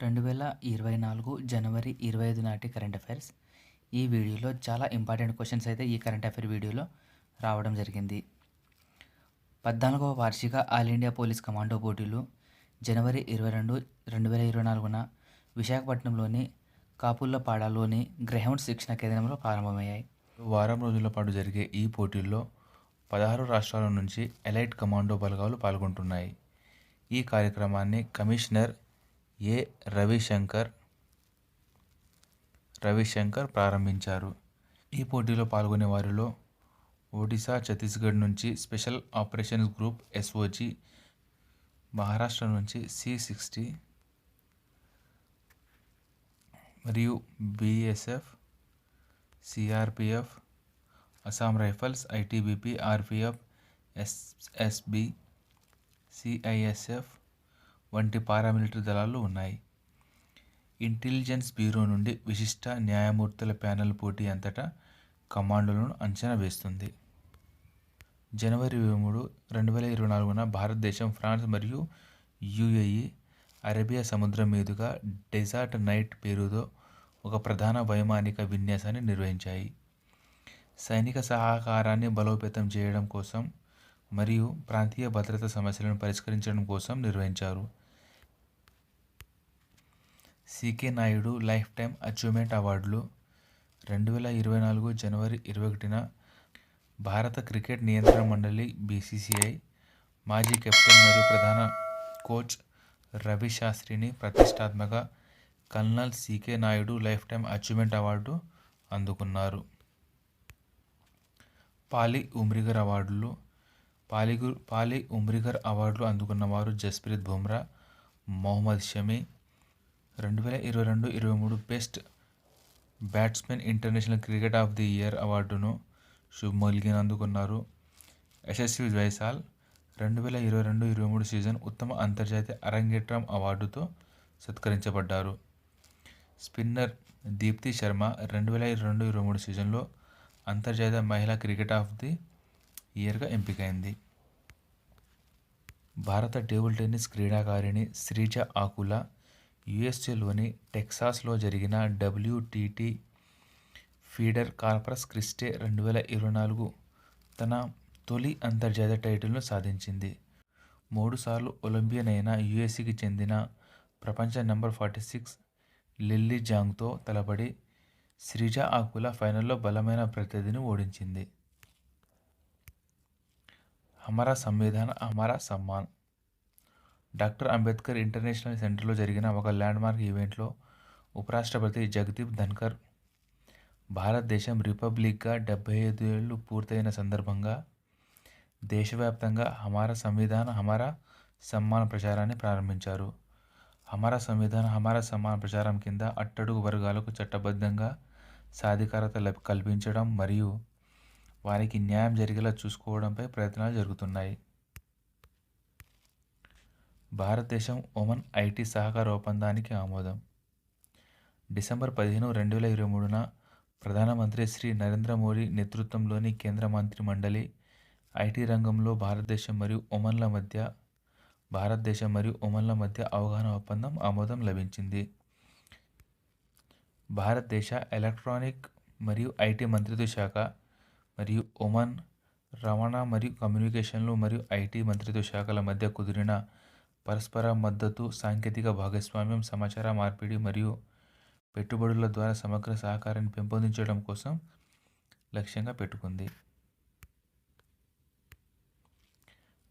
2024 జనవరి 25 నాటి current affairs. ఈ వీడియోలో చాలా ఇంపార్టెంట్ క్వశ్చన్స్ అయితే ఈ కరెంట్ అఫైర్ వీడియోలో రావడం జరిగింది. 14వ వార్షిక ఆల్ ఇండియా పోలీస్ కమాండో పోటీలు జనవరి 22, 2024న విశాఖపట్నంలోని కాపుల్లపాడలోని గ్రౌండ్స్ శిక్షణ కేంద్రంలో ప్రారంభమయ్యాయి. వారం రోజుల పాటు జరిగే ఈ పోటీల్లో 16 రాష్ట్రాల నుంచి ఎలైట్ కమాండో బలగాలు పాల్గొంటున్నాయి. ఈ కార్యక్రమాన్ని కమిషనర్ ఏ. రవిశంకర్ ప్రారంభించారు. ఈ పోటీలో పాల్గొనే వారిలో ఒడిశా, ఛత్తీస్గఢ్ నుంచి స్పెషల్ ఆపరేషన్స్ గ్రూప్ ఎస్ఓజి, మహారాష్ట్ర నుంచి C-60 మరియు BSF, CRPF, Assam rifles, ITBP, RPF, SSB, CISF వంటి పారామిలిటరీ దళాలు ఉన్నాయి. ఇంటెలిజెన్స్ బ్యూరో నుండి విశిష్ట న్యాయమూర్తుల ప్యానెల్ పోటీ అంతటా కమాండోలను అంచనా వేస్తుంది. జనవరి 23, 2024న భారతదేశం, ఫ్రాన్స్ మరియు UAE అరేబియా సముద్రం మీదుగా డెజర్ట్ నైట్ పేరుతో ఒక ప్రధాన వైమానిక విన్యాసాన్ని నిర్వహించాయి. సైనిక సహకారాన్ని బలోపేతం చేయడం కోసం మరియు ప్రాంతీయ భద్రతా సమస్యలను పరిష్కరించడం కోసం నిర్వహించారు. CK Naidu lifetime achievement అవార్డులు 2024 జనవరి 21న భారత క్రికెట్ నియంత్రణ మండలి BCCI మాజీ కెప్టెన్ మరియు ప్రధాన కోచ్ రవి శాస్త్రిని ప్రతిష్టాత్మక colonel CK Naidu lifetime achievement award అందుకున్నారు. పాలి ఉమ్రిగర్ అవార్డులు అందుకున్న వారు Jasprit Bumrah, Mohammed Shami. 2022-23 best batsmen international cricket of the year అవార్డును శుభ్మన్ గిల్ అందుకున్నారు. యశస్వి జైస్వాల్ 2022-23 సీజన్ ఉత్తమ అంతర్జాతీయ అరంగేట్రం అవార్డుతో సత్కరించబడ్డారు. స్పిన్నర్ దీప్తి శర్మ 2022-23 సీజన్లో అంతర్జాతీయ మహిళా క్రికెట్ ఆఫ్ ది ఇయర్గా ఎంపికైంది. భారత టేబుల్ టెన్నిస్ క్రీడాకారిణి శ్రీజ ఆకుల USAలోని టెక్సాస్లో జరిగిన WTT ఫీడర్ కార్పస్ క్రిస్టే 2024 తన తొలి అంతర్జాతీయ టైటిల్ను సాధించింది. 3 సార్లు ఒలింపియన్ అయిన USAకి చెందిన ప్రపంచ నంబర్ 46 లిల్లీ జాంగ్తో తలపడి శ్రీజ ఆకుల ఫైనల్లో బలమైన ప్రత్యర్థిని ఓడించింది. హమారా సంవిధాన్ హమారా సమ్మాన్. డాక్టర్ అంబేద్కర్ ఇంటర్నేషనల్ సెంటర్లో జరిగిన ఒక ల్యాండ్మార్క్ ఈవెంట్లో ఉపరాష్ట్రపతి జగదీప్ ధన్కర్ భారతదేశం రిపబ్లిక్గా 75 ఏళ్లు పూర్తయిన సందర్భంగా దేశవ్యాప్తంగా హమారా సంవిధాన్ హమారా సమ్మాన్ ప్రచారాన్ని ప్రారంభించారు. హమారా సంవిధాన్ హమారా సమ్మాన్ ప్రచారం కింద అట్టడుగు వర్గాలకు చట్టబద్ధంగా సాధికారత కల్పించడం మరియు వారికి న్యాయం జరిగేలా చూసుకోవడంపై ప్రయత్నాలు జరుగుతున్నాయి. భారతదేశం ఒమన్ IT సహకార ఒప్పందానికి ఆమోదం. డిసెంబర్ 15, 2023న ప్రధానమంత్రి శ్రీ నరేంద్ర మోడీ నేతృత్వంలోని కేంద్ర మంత్రి మండలి IT రంగంలో భారతదేశం మరియు ఒమన్ల మధ్య అవగాహన ఒప్పందం ఆమోదం లభించింది. భారతదేశ ఎలక్ట్రానిక్ మరియు IT మంత్రిత్వ శాఖ మరియు ఒమన్ రవాణా మరియు కమ్యూనికేషన్లు మరియు IT మంత్రిత్వ శాఖల మధ్య కుదిరిన పరస్పర మద్దతు, సాంకేతిక భాగస్వామ్యం, సమాచార మార్పిడి మరియు పెట్టుబడుల ద్వారా సమగ్ర సహకారాన్ని పెంపొందించడం కోసం లక్ష్యంగా పెట్టుకుంది.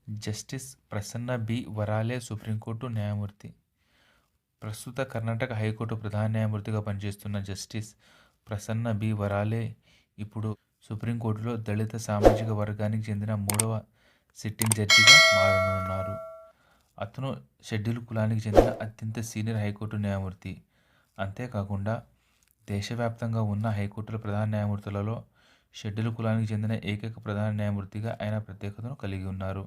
Justice Prasanna B. Varale supreme court న్యాయమూర్తి. ప్రస్తుత కర్ణాటక హైకోర్టు ప్రధాన న్యాయమూర్తిగా పనిచేస్తున్న జస్టిస్ ప్రసన్న B. వరాలే ఇప్పుడు సుప్రీంకోర్టులో దళిత సామాజిక వర్గానికి చెందిన 3వ సిట్టింగ్ జడ్జిగా మారనున్నారు. అతను షెడ్యూల్ కులానికి చెందిన అత్యంత సీనియర్ హైకోర్టు న్యాయమూర్తి. అంతేకాకుండా దేశవ్యాప్తంగా ఉన్న హైకోర్టుల ప్రధాన న్యాయమూర్తులలో షెడ్యూల్ కులానికి చెందిన ఏకైక ప్రధాన న్యాయమూర్తిగా ఆయన ప్రత్యేకతను కలిగి ఉన్నారు.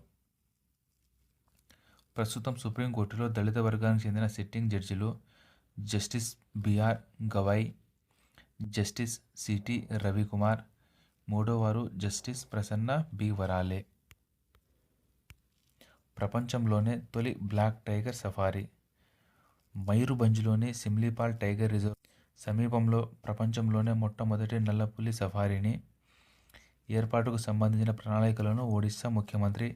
ప్రస్తుతం సుప్రీంకోర్టులో దళిత వర్గానికి చెందిన సిట్టింగ్ జడ్జిలు justice BR Gavai, justice CT Ravikumar, మూడోవారు జస్టిస్ ప్రసన్న B. వరాలే. ప్రపంచంలోనే తొలి బ్లాక్ టైగర్ సఫారీ. మయూర్భంజ్లోని సిమ్లీపాల్ టైగర్ రిజర్వ్ సమీపంలో ప్రపంచంలోనే మొట్టమొదటి నల్లపులి సఫారీని ఏర్పాటుకు సంబంధించిన ప్రణాళికలను ఒడిశా ముఖ్యమంత్రి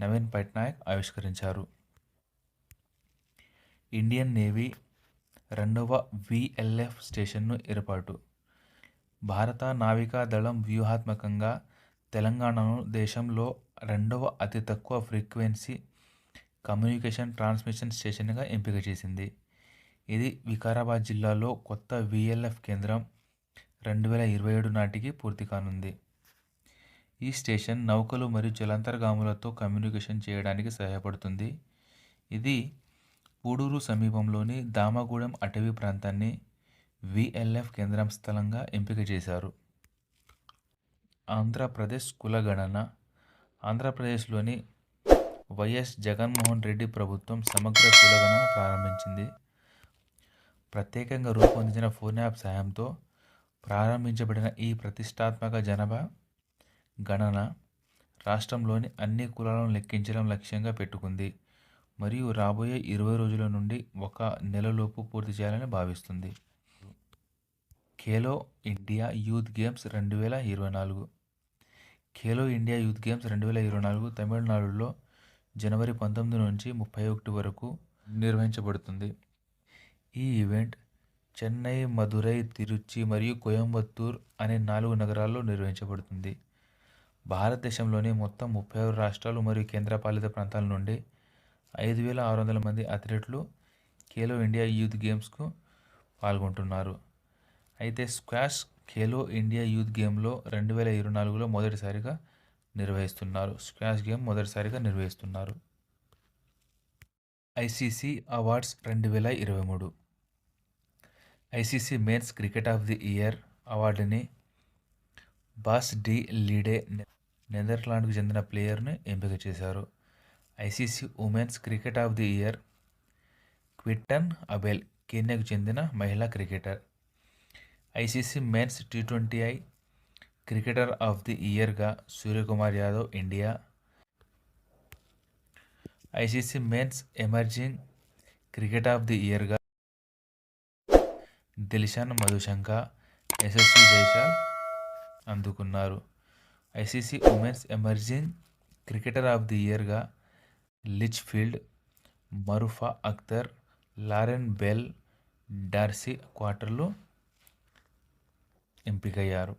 నవీన్ పట్నాయక్ ఆవిష్కరించారు. ఇండియన్ నేవీ 2వ VLF స్టేషన్ను ఏర్పాటు. భారత నావికా దళం వ్యూహాత్మకంగా తెలంగాణను దేశంలో 2వ అతి తక్కువ ఫ్రీక్వెన్సీ కమ్యూనికేషన్ ట్రాన్స్మిషన్ స్టేషన్గా ఎంపిక చేసింది. ఇది వికారాబాద్ జిల్లాలో కొత్త VLF కేంద్రం 2027 నాటికి పూర్తి కానుంది. ఈ స్టేషన్ నౌకలు మరియు జలాంతర్గాములతో కమ్యూనికేషన్ చేయడానికి సహాయపడుతుంది. ఇది పూడూరు సమీపంలోని దామగూడెం అటవీ ప్రాంతాన్ని VLF కేంద్రం స్థలంగా ఎంపిక చేశారు. ఆంధ్రప్రదేశ్ కులగణన. ఆంధ్రప్రదేశ్లోని వైఎస్ జగన్మోహన్ రెడ్డి ప్రభుత్వం సమగ్ర కులగణన ప్రారంభించింది. ప్రత్యేకంగా రూపొందించిన ఫోన్ యాప్ సాయంతో ప్రారంభించబడిన ఈ ప్రతిష్టాత్మక జనాభా గణన రాష్ట్రంలోని అన్ని కులాలను లెక్కించడం లక్ష్యంగా పెట్టుకుంది మరియు రాబోయే 20 రోజుల నుండి 1 నెలలోపు పూర్తి చేయాలని భావిస్తుంది. Khelo India youth games 2024. Khelo India youth games 2024 తమిళనాడులో జనవరి 19 నుంచి 31 వరకు నిర్వహించబడుతుంది. ఈ ఈవెంట్ చెన్నై, మదురై, తిరుచి మరియు కోయంబత్తూర్ అనే 4 నగరాల్లో నిర్వహించబడుతుంది. భారతదేశంలోని మొత్తం 36 రాష్ట్రాలు మరియు కేంద్రపాలిత ప్రాంతాల నుండి 5,600 మంది అథ్లెట్లు ఖేలో ఇండియా యూత్ గేమ్స్కు పాల్గొంటున్నారు. అయితే స్క్వాష్ ఖేలో ఇండియా యూత్ గేమ్లో 2024లో మొదటిసారిగా నిర్వహిస్తున్నారు. ICC awards 2023. ICC men's cricket of the year అవార్డుని బాస్ డి లీడే నెదర్లాండ్కు చెందిన ప్లేయర్ని ఎంపిక చేశారు. ICC women's cricket of the year Queentor Abel కెన్యాకు చెందిన మహిళా cricketer. ICC men's T20I cricketer of the ఇయర్గా Suryakumar Yadav India. ICC men's emerging cricket of the ఇయర్గా దిల్షాన్ మధుశంక, SSC జైస్వాల్ అందుకున్నారు. ICC women's emerging cricketer of the ఇయర్గా Litchfield, Marufa Akhter, Lauren Bell, Darcie క్వార్టర్లు ఎంపికయ్యారు.